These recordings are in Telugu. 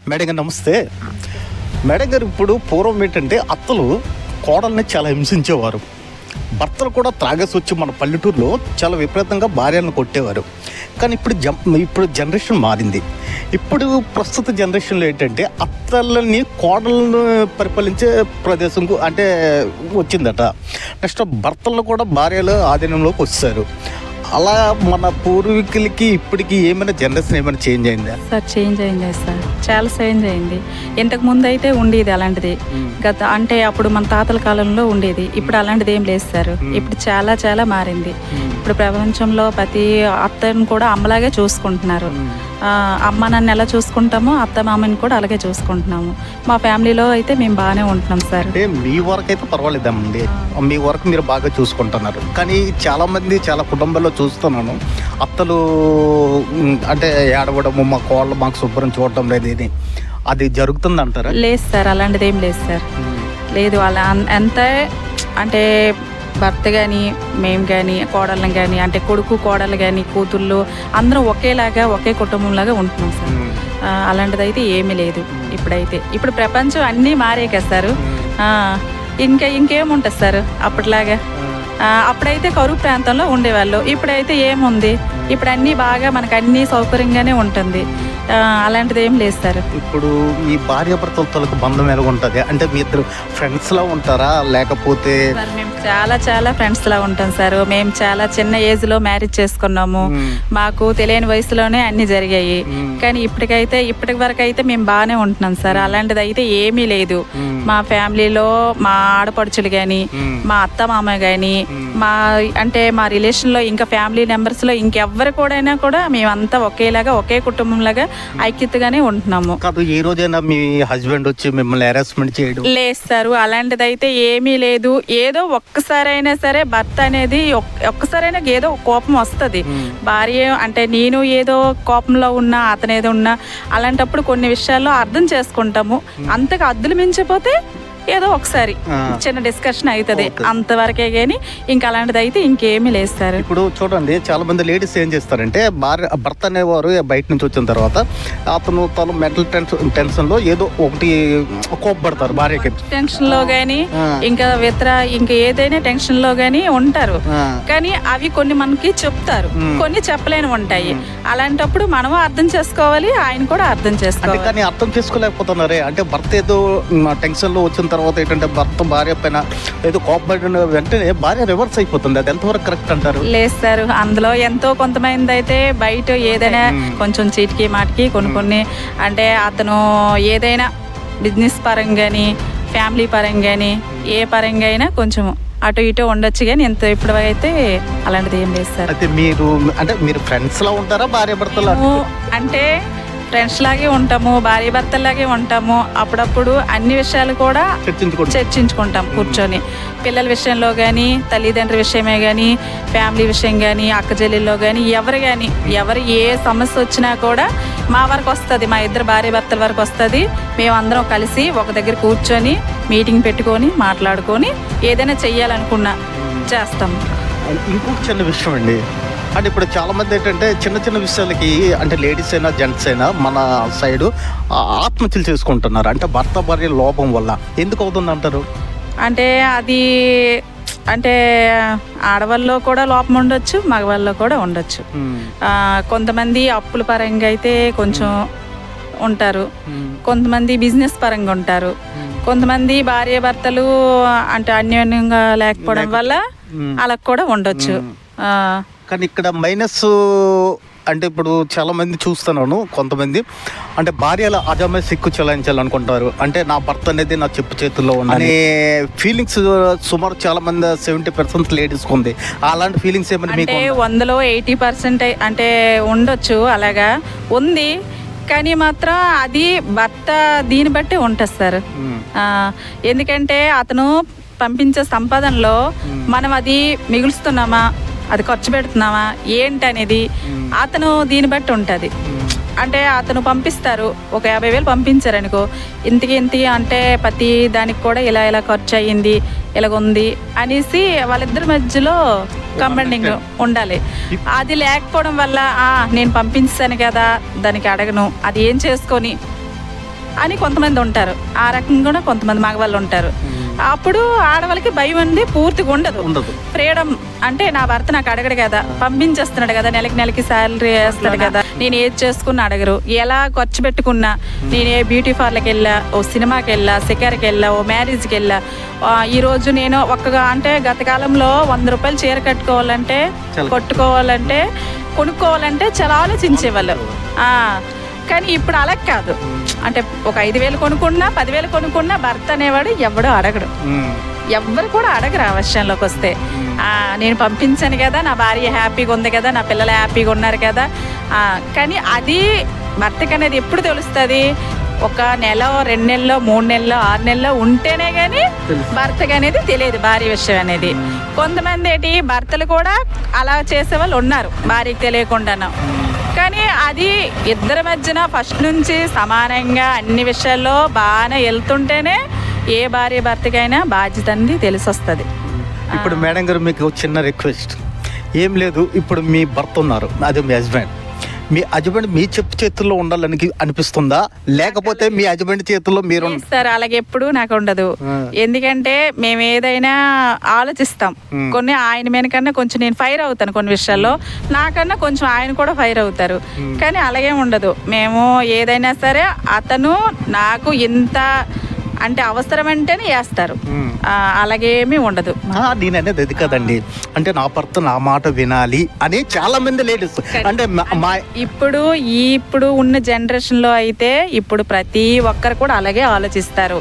మేడం గారు నమస్తే. మేడం గారు, ఇప్పుడు పూర్వం ఏంటంటే అత్తలు కోడల్ని చాలా హింసించేవారు. భర్తలు కూడా త్రాగేసి వచ్చి మన పల్లెటూరులో చాలా విపరీతంగా భార్యలను కొట్టేవారు. కానీ ఇప్పుడు జనరేషన్ మారింది. ఇప్పుడు ప్రస్తుత జనరేషన్లో ఏంటంటే అత్తలని కోడలను పరిపాలించే ప్రదేశంకు అంటే వచ్చిందట. నెక్స్ట్ భర్తలను కూడా భార్యలు ఆధీనంలోకి వచ్చారు. అలా మన పూర్వీకులకి ఇప్పటికి ఏమైనా జనరేషన్ ఏమైనా చేంజ్ అయిందా? సార్ చేంజ్ అయింది సార్, చాలా చేంజ్ అయింది. ఇంతకు ముందు అయితే ఉండేది అలాంటిది. అంటే అప్పుడు మన తాతల కాలంలో ఉండేది. ఇప్పుడు అలాంటిది ఏం లేదు సార్. ఇప్పుడు చాలా చాలా మారింది. ఇప్పుడు ప్రపంచంలో ప్రతి అత్తను కూడా అమ్మలాగే చూసుకుంటున్నారు. అమ్మ నన్ను ఎలా చూసుకుంటామో అత్త మామని కూడా అలాగే చూసుకుంటున్నాము. మా ఫ్యామిలీలో అయితే మేము బాగానే ఉంటున్నాం సార్. అంటే మీ వరకు అయితే పర్వాలేదండి, మీ వరకు మీరు బాగా చూసుకుంటున్నారు. కానీ చాలామంది చాలా కుటుంబాల్లో చూస్తున్నాను, అత్తలు అంటే ఏడవడము, మా కోళ్ళు మాకు శుభ్రం చూడటం లేదు, ఇది అది జరుగుతుంది అంటారా? లేదు సార్, అలాంటిది ఏం లేదు సార్. లేదు, అలా ఎంత అంటే భర్త కానీ మేము కానీ కోడళ్ళం కానీ అంటే కొడుకు కోడలు కానీ కూతుళ్ళు అందరం ఒకేలాగా ఒకే కుటుంబంలాగా ఉంటున్నాం సార్. అలాంటిది అయితే ఏమీ లేదు ఇప్పుడైతే. ఇప్పుడు ప్రపంచం అన్నీ మారే కదా సార్. ఇంకేముంటుంది సార్ అప్పటిలాగా. అప్పుడైతే కరువు ప్రాంతంలో ఉండేవాళ్ళు, ఇప్పుడైతే ఏముంది, ఇప్పుడు అన్నీ బాగా మనకు అన్నీ సౌకర్యంగానే ఉంటుంది. అలాంటిది ఏం లేదు సార్. ఇప్పుడు మీ భార్యాభర్తలతో బంధం ఎలా ఉంటుంది? అంటే మీ ఇద్దరు ఫ్రెండ్స్లా ఉంటారా లేకపోతే? మేము చాలా చాలా ఫ్రెండ్స్లా ఉంటాం సార్. మేము చాలా చిన్న ఏజ్లో మ్యారేజ్ చేసుకున్నాము. మాకు తెలియని వయసులోనే అన్నీ జరిగాయి. కానీ ఇప్పటి వరకు అయితే మేము బాగానే ఉంటున్నాం సార్. అలాంటిది అయితే ఏమీ లేదు. మా ఫ్యామిలీలో మా ఆడపడుచులు కానీ మా అత్త మామ కానీ మా రిలేషన్లో ఇంకా ఫ్యామిలీ మెంబర్స్లో ఇంకెవ్వరు కూడా మేమంతా ఒకేలాగా ఒకే కుటుంబంలాగా ఐక్యతగానే ఉంటున్నాము. కాదు, ఏ రోజైనా మీ హస్బెండ్ వచ్చి మిమ్మల్ని హెరాస్మెంట్ చేయడం? లేదు సార్, అలాంటిది అయితే ఏమీ లేదు. ఏదో ఒక్కసారైనా సరే భర్త అనేది ఒక్కసారైనా ఏదో కోపం వస్తుంది. భార్య అంటే నేను ఏదో కోపంలో ఉన్నా అతను ఏదో ఉన్నా అలాంటప్పుడు కొన్ని విషయాల్లో అర్థం చేసుకుంటాము. అంతగా అద్దులు మించిపోతే ఏదో ఒకసారి చిన్న డిస్కషన్ అవుతుంది, అంతవరకే. కానీ ఇంకా అలాంటిది అయితే ఇంకేమీ లేదు సార్. ఇప్పుడు చూడండి, చాలా మంది లేడీస్ ఏం చేస్తారంటే భర్త అనేవారు బయట నుంచి వచ్చిన తర్వాత తను మెంటల్ టెన్షన్ లో ఏదో ఒకటి కోప్పడతారు భార్యకి. టెన్షన్ లో గానీ ఇంకా ఏదైనా టెన్షన్ లో గానీ ఉంటారు. కానీ అవి కొన్ని మనకి చెప్తారు, కొన్ని చెప్పలేని ఉంటాయి. అలాంటప్పుడు మనము అర్థం చేసుకోవాలి, ఆయన కూడా అర్థం చేసుకోవాలి. కానీ అర్థం చేసుకోలేకపోతున్నారే. అంటే భర్త ఏదో టెన్షన్ లో వచ్చిన తర్వాత ఏంటంటే భర్త భార్య పైన ఏదో కోపడిన వెంటనే భార్య రివర్స్ అయిపోతుంది. అది ఎంతవరకు కరెక్ట్ అంటారు? లేదు సార్, అందులో ఎంతో కొంతమంది అయితే బయట ఏదైనా కొంచెం చీటికి మాటికి కొన్ని అంటే అతను ఏదైనా బిజినెస్ పరంగాని ఫ్యామిలీ పరంగాని ఏ పరంగా అయినా కొంచెం అటు ఇటు ఉండొచ్చు. కానీ ఇప్పుడు అయితే అలాంటిది ఏం లేదు సార్. అయితే మీరు ఫ్రెండ్స్ లా ఉంటారా భార్య భర్తలు? అంటే ఫ్రెండ్స్ లాగే ఉంటాము, భార్య భర్తలాగే ఉంటాము. అప్పుడప్పుడు అన్ని విషయాలు కూడా చర్చించుకుంటాం కూర్చొని. పిల్లల విషయంలో కానీ తల్లిదండ్రుల విషయమే కానీ ఫ్యామిలీ విషయం కానీ అక్క చెల్లెల్లో కానీ ఎవరు ఏ సమస్య వచ్చినా కూడా మా వరకు వస్తుంది, మా ఇద్దరు భార్య భర్తల వరకు వస్తుంది. మేమందరం కలిసి ఒక దగ్గర కూర్చొని మీటింగ్ పెట్టుకొని మాట్లాడుకొని ఏదైనా చెయ్యాలనుకున్నా చేస్తాము. ఇంకొక చిన్న విషయం అండి, అంటే ఇప్పుడు చాలామంది ఏంటంటే చిన్న చిన్న విషయాలకి అంటే లేడీస్ అయినా జెంట్స్ అయినా మన సైడు ఆత్మహత్యలు చేసుకుంటున్నారు. అంటే భర్త భార్య లోపం వల్ల ఎందుకు అవుతుంది అంటారు? అంటే అది అంటే ఆడవాళ్ళలో కూడా లోపం ఉండొచ్చు, మగవాళ్ళలో కూడా ఉండొచ్చు. కొంతమంది అప్పుల పరంగా అయితే కొంచెం ఉంటారు, కొంతమంది బిజినెస్ పరంగా ఉంటారు, కొంతమంది భార్య భర్తలు అంటే అన్యోన్యంగా లేకపోవడం వల్ల అలా కూడా ఉండొచ్చు. కానీ ఇక్కడ మైనస్ అంటే ఇప్పుడు చాలా మంది చూస్తున్నాను, కొంతమంది అంటే భార్యల అజమే సిక్కు చెలాయించాలనుకుంటారు. అంటే నా భర్త అనేది నా చెప్పు చేతుల్లో అనే ఫీలింగ్స్ సుమారు చాలా మంది 70% లేడీస్కి ఉంది. అలాంటి ఫీలింగ్స్ ఏమైనా మీకు? 100లో 80% అంటే ఉండొచ్చు, అలాగా ఉంది. కానీ మాత్రం అది భర్త దీన్ని బట్టి ఉంటుంది సార్. ఎందుకంటే అతను పంపించే సంపాదనలో మనం అది మిగులుస్తున్నామా, అది ఖర్చు పెడుతున్నామా ఏంటనేది అతను దీన్ని బట్టి ఉంటుంది. అంటే అతను పంపిస్తారు, ఒక 50,000 పంపించారనుకో, ఇంతకి అంటే ప్రతి దానికి కూడా ఇలా ఖర్చు అయ్యింది, ఇలాగుంది అనేసి వాళ్ళిద్దరి మధ్యలో కంబైండింగ్ ఉండాలి. అది లేకపోవడం వల్ల నేను పంపించాను కదా దానికి అడగను, అది ఏం చేసుకొని అని కొంతమంది ఉంటారు. ఆ రకంగా కూడా కొంతమంది మగవాళ్ళు ఉంటారు. అప్పుడు ఆడవాళ్ళకి భయం అనేది పూర్తిగా ఉండదు. ఫ్రీడమ్ అంటే నా భర్త నాకు అడగడు కదా, పంపించేస్తున్నాడు కదా, నెలకి శాలరీ వేస్తాడు కదా, నేను ఏది చేసుకున్నా అడగరు. ఎలా ఖర్చు పెట్టుకున్నా, నేను ఏ బ్యూటీ పార్లర్కి వెళ్ళా, ఓ సినిమాకి వెళ్ళా, షికార్కి వెళ్ళా, ఓ మ్యారేజ్కి వెళ్ళా, ఈరోజు నేను అంటే గత కాలంలో 100 రూపాయలు చీర కట్టుకోవాలంటే, కొట్టుకోవాలంటే, కొనుక్కోవాలంటే చాలా ఆలోచించేవాళ్ళు. కానీ ఇప్పుడు అలా కాదు. అంటే ఒక 5,000 కొనుక్కున్నా, 10,000 కొనుక్కున్నా భర్త అనేవాడు ఎవడో అడగడు. ఎవ్వరు కూడా అడగరు ఆ విషయంలోకి వస్తే. నేను పంపించాను కదా, నా భార్య హ్యాపీగా ఉంది కదా, నా పిల్లలు హ్యాపీగా ఉన్నారు కదా. కానీ అది భర్తకి అనేది ఎప్పుడు తెలుస్తుంది? ఒక నెల, 2 నెలలు, 3 నెలలు, 6 నెలలు ఉంటేనే కానీ భర్తకి అనేది తెలియదు భార్య విషయం అనేది. కొంతమంది ఏంటి భర్తలు కూడా అలా చేసేవాళ్ళు ఉన్నారు, భార్యకి తెలియకుండాను. కానీ అది ఇద్దరి మధ్యన ఫస్ట్ నుంచి సమానంగా అన్ని విషయాల్లో బాగానే వెళ్తుంటేనే ఏ భార్య భర్తకైనా బాధ్యత అనేది తెలిసి వస్తుంది. ఇప్పుడు మేడం గారు మీకు చిన్న రిక్వెస్ట్ ఏం లేదు. ఇప్పుడు మీ భర్త ఉన్నారు, అదే మీ హస్బెండ్ మీ చెప్పు చేతుల్లో ఉండాలని అనిపిస్తుందా, లేకపోతే మీ హస్బెండ్ చేతుల్లో మీరు? సార్ అలాగే ఎప్పుడు నాకు ఉండదు. ఎందుకంటే మేము ఏదైనా ఆలోచిస్తాం. కొన్ని ఆయన మీద కన్నా కొంచెం నేను ఫైర్ అవుతాను కొన్ని విషయాల్లో, నాకన్నా కొంచెం ఆయన కూడా ఫైర్ అవుతారు. కానీ అలాగే ఉండదు. మేము ఏదైనా సరే అతను నాకు ఇంత అంటే అవసరం అంటేనే వేస్తారు, అలాగేమీ ఉండదు. నేను అనేది అది కదండి, అంటే నా భర్త నా మాట వినాలి అని చాలా మంది లేడీస్ అంటే ఇప్పుడు ఉన్న జనరేషన్ లో అయితే ఇప్పుడు ప్రతి ఒక్కరు కూడా అలాగే ఆలోచిస్తారు.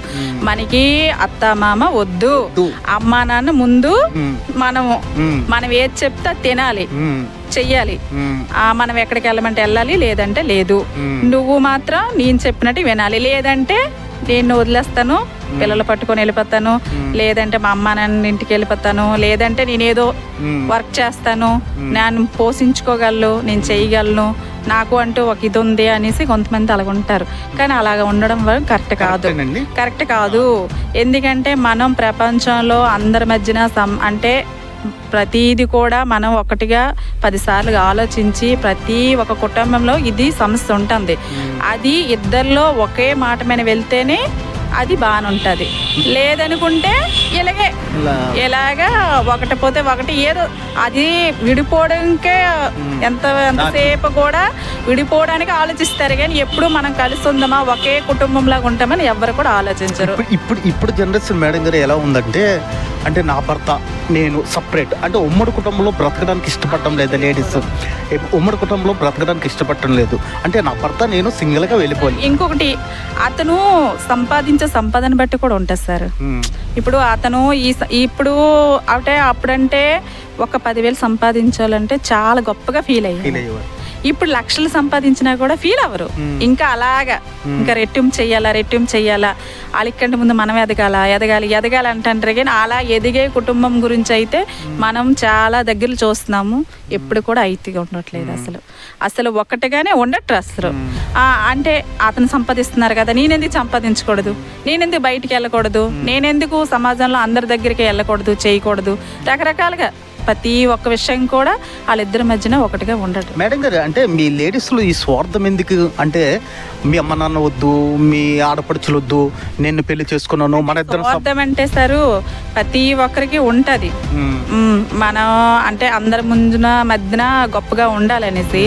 మనకి అత్త మామ వద్దు, అమ్మా నాన్న ముందు, మనం ఏది చెప్తే తినాలి, చెయ్యాలి. మనం ఎక్కడికి వెళ్ళమంటే వెళ్ళాలి, లేదంటే లేదు. నువ్వు మాత్రం నేను చెప్పినట్టు వినాలి, లేదంటే నేను వదిలేస్తాను, పిల్లలు పట్టుకొని వెళ్ళిపోతాను, లేదంటే మా అమ్మ నాన్న ఇంటికి వెళ్ళిపోతాను, లేదంటే నేనేదో వర్క్ చేస్తాను, నేను పోషించుకోగలను, నేను చేయగలను, నాకు అంటూ ఒక ఇది ఉంది అనేసి కొంతమంది అలాగుంటారు. కానీ అలాగ ఉండడం కరెక్ట్ కాదు. ఎందుకంటే మనం ప్రపంచంలో అందరి మధ్యన అంటే ప్రతిది కూడా మనం ఒకటిగా 10 సార్లు ఆలోచించి ప్రతి ఒక కుటుంబంలో ఇది సమస్య ఉంటుంది. అది ఇద్దరిలో ఒకే మాట మీద వెళ్తేనే అది బాగానే ఉంటుంది. లేదనుకుంటే ఇలాగా ఒకటి పోతే ఒకటి ఏదో అది విడిపోవడానికే ఎంతసేపు కూడా విడిపోవడానికి ఆలోచిస్తారు. కానీ ఎప్పుడు మనం కలిసి ఉందామా, ఒకే కుటుంబంలాగా ఉంటామని ఎవరు కూడా ఆలోచించరు. ఇప్పుడు జనరేషన్ మేడం గారు ఎలా ఉందంటే, అంటే నా భర్త నేను సపరేట్, అంటే ఉమ్మడి కుటుంబంలో బ్రతకడానికి ఇష్టపడటం లేదు లేడీస్. ఉమ్మడి కుటుంబంలో బ్రతకడానికి ఇష్టపడటం లేదు, అంటే నా భర్త నేను సింగిల్గా వెళ్ళిపోయి. ఇంకొకటి అతను సంపాదించే సంపాదన బట్టి కూడా ఉంటుంది సార్. ఇప్పుడు అతను ఇప్పుడు అంటే అప్పుడంటే ఒక 10,000 సంపాదించాలంటే చాలా గొప్పగా ఫీల్ అయ్యేవారు. ఇప్పుడు లక్షలు సంపాదించినా కూడా ఫీల్ అవ్వరు. ఇంకా అలాగా ఇంకా రెట్టింపు చెయ్యాలా, వాళ్ళకంటే ముందు మనం ఎదగాలి అంటారు. కానీ అలా ఎదిగే కుటుంబం గురించి అయితే మనం చాలా దగ్గర చూస్తున్నాము. ఎప్పుడు కూడా ఐతిగా ఉండట్లేదు అసలు ఒక్కటిగానే ఉండట్రు అసలు. అంటే అతను సంపాదిస్తున్నారు కదా, నేనెందుకు సంపాదించకూడదు, నేనెందుకు బయటికి వెళ్ళకూడదు, నేనెందుకు సమాజంలో అందరి దగ్గరికి వెళ్ళకూడదు, చేయకూడదు, రకరకాలుగా ప్రతి ఒక్క విషయం కూడా వాళ్ళిద్దరి మధ్యన ఒకటిగా ఉండదు. మేడం గారు, అంటే మీ లేడీస్లో ఈ స్వార్థం ఎందుకు? అంటే మీ అమ్మ నాన్న వద్దు, మీ ఆడపడుచులు వద్దు, నేను పెళ్లి చేసుకున్నాను, మన ఇద్దరు స్వార్థం అంటే సార్ ప్రతి ఒక్కరికి ఉంటది. మనం అంటే అందరి ముందున మధ్యన గొప్పగా ఉండాలనేసి.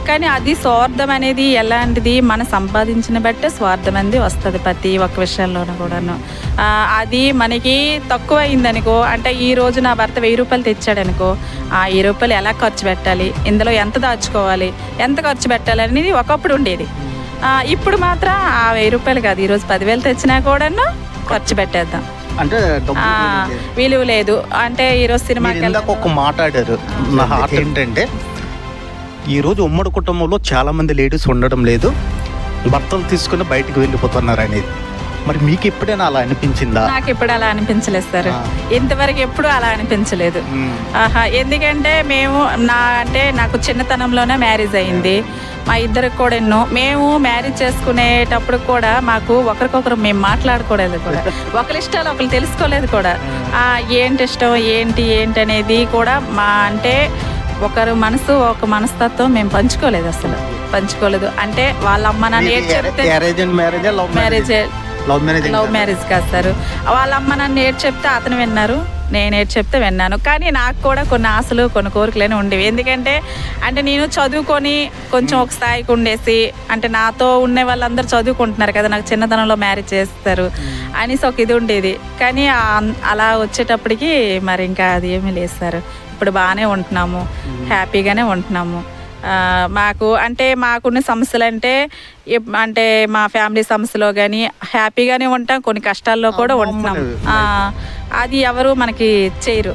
కానీ అది స్వార్థం అనేది ఎలాంటిది, మనం సంపాదించిన బట్టే స్వార్థం అనేది వస్తుంది ప్రతి ఒక్క విషయంలోనూ కూడాను. అది మనకి తక్కువ అయిందనుకో, అంటే ఈ రోజు నా భర్త 1000 రూపాయలు తెచ్చాడనుకో, ఆ 1000 రూపాయలు ఎలా ఖర్చు పెట్టాలి, ఇందులో ఎంత దాచుకోవాలి, ఎంత ఖర్చు పెట్టాలి అనేది ఒకప్పుడు ఉండేది. ఇప్పుడు మాత్రం ఆ 1000 రూపాయలు కాదు, ఈరోజు 10,000 తెచ్చినా కూడాను ఖర్చు పెట్టేద్దాం అంటే విలువ లేదు. అంటే ఈరోజు సినిమాకి ఒక మాట్లాడారు నా హార్ట్ ఏంటంటే, ఈరోజు ఉమ్మడి కుటుంబంలో చాలామంది లేడీస్ ఉండడం లేదు, భర్తలు తీసుకుని బయటకు వెళ్ళిపోతున్నారు అనేది. మరి మీకు ఎప్పుడైనా అలా అనిపించిందా? నాకు ఎప్పుడు అలా అనిపించలేదు సార్, ఇంతవరకు ఎప్పుడు అలా అనిపించలేదు. ఎందుకంటే నాకు చిన్నతనంలోనే మ్యారేజ్ అయింది. మా ఇద్దరికి కూడా మేము మ్యారేజ్ చేసుకునేటప్పుడు కూడా మాకు ఒకరికొకరు మేము మాట్లాడుకోలేదు కూడా, ఒకరి ఇష్టాలు ఒకరు తెలుసుకోలేదు కూడా. ఏంటి ఇష్టం ఏంటి అనేది కూడా అంటే ఒకరు మనసు ఒక మనస్తత్వం మేము పంచుకోలేదు అసలు. పంచుకోలేదు. అంటే వాళ్ళ అమ్మ నాన్న ఏడ్ చెప్తే marriage and marriage love marriage marriage love marriage కాస్తారు. వాళ్ళ అమ్మ నన్ను ఏడ్ చెప్తే అతను విన్నారు, నేను ఏడ్ చెప్తే విన్నాను. కానీ నాకు కూడా కొన్ని ఆశలు కొన్ని కోరికలనే ఉండేవి. ఎందుకంటే అంటే నేను చదువుకొని కొంచెం ఒక స్థాయికి ఉండేసి, అంటే నాతో ఉండే వాళ్ళందరూ చదువుకుంటున్నారు కదా, నాకు చిన్నతనంలో మ్యారేజ్ చేస్తారు అనేసి ఒక ఇది ఉండేది. కానీ అలా వచ్చేటప్పటికి మరి ఇంకా అది ఏమీ లేదు సార్. ఇప్పుడు బాగానే ఉంటున్నాము, హ్యాపీగానే ఉంటున్నాము. మాకు అంటే మాకున్న సమస్యలు అంటే అంటే మా ఫ్యామిలీ సమస్యలో కానీ హ్యాపీగానే ఉంటాం, కొన్ని కష్టాల్లో కూడా ఉంటున్నాం. అది ఎవరు మనకి చేయరు.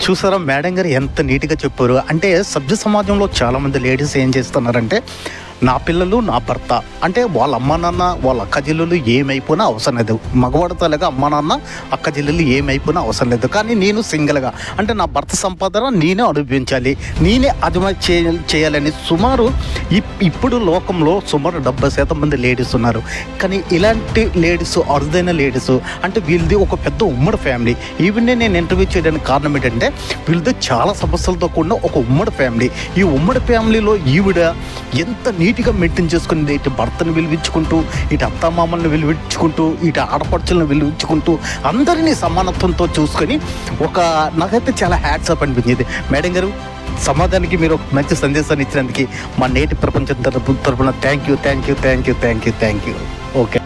చూసారా మేడం గారు ఎంత నీట్గా చెప్పారు. అంటే సభ్య సమాజంలో చాలామంది లేడీస్ ఏం చేస్తున్నారంటే నా పిల్లలు నా భర్త అంటే వాళ్ళ అమ్మ నాన్న వాళ్ళ అక్క చెల్లెలు ఏమైపోయినా అవసరం లేదు, మగవాడితోలాగా అమ్మ నాన్న అక్క చెల్లెలు ఏమైపోయినా అవసరం లేదు, కానీ నేను సింగిల్గా అంటే నా భర్త సంపాదన నేనే అనుభవించాలి, నేనే అజమాయి చేయాలని సుమారు ఇప్పుడు లోకంలో సుమారు 70% మంది లేడీస్ ఉన్నారు. కానీ ఇలాంటి లేడీస్ అరుదైన లేడీస్ అంటే వీళ్ళది ఒక పెద్ద ఉమ్మడి ఫ్యామిలీ. ఈవెన్ నేను ఇంటర్వ్యూ చేయడానికి కారణం ఏంటంటే వీళ్ళది చాలా సమస్యలతో కూడిన ఒక ఉమ్మడి ఫ్యామిలీ. ఈ ఉమ్మడి ఫ్యామిలీలో ఈవిడ ఎంత నీట్గా మెయింటైన్ చేసుకుని ఇటు భర్తను విలువించుకుంటూ, ఇటు అత్తమామల్ని విలువించుకుంటూ, ఇటు ఆడపడుచులను విలువించుకుంటూ అందరినీ సమానత్వంతో చూసుకొని నాకైతే చాలా హ్యాట్స్ అప్ అనిపించింది. మేడం గారు సమాజానికి మీరు ఒక మంచి సందేశాన్ని ఇచ్చినందుకు మా నేటి ప్రపంచం తరపున థ్యాంక్ యూ. ఓకే.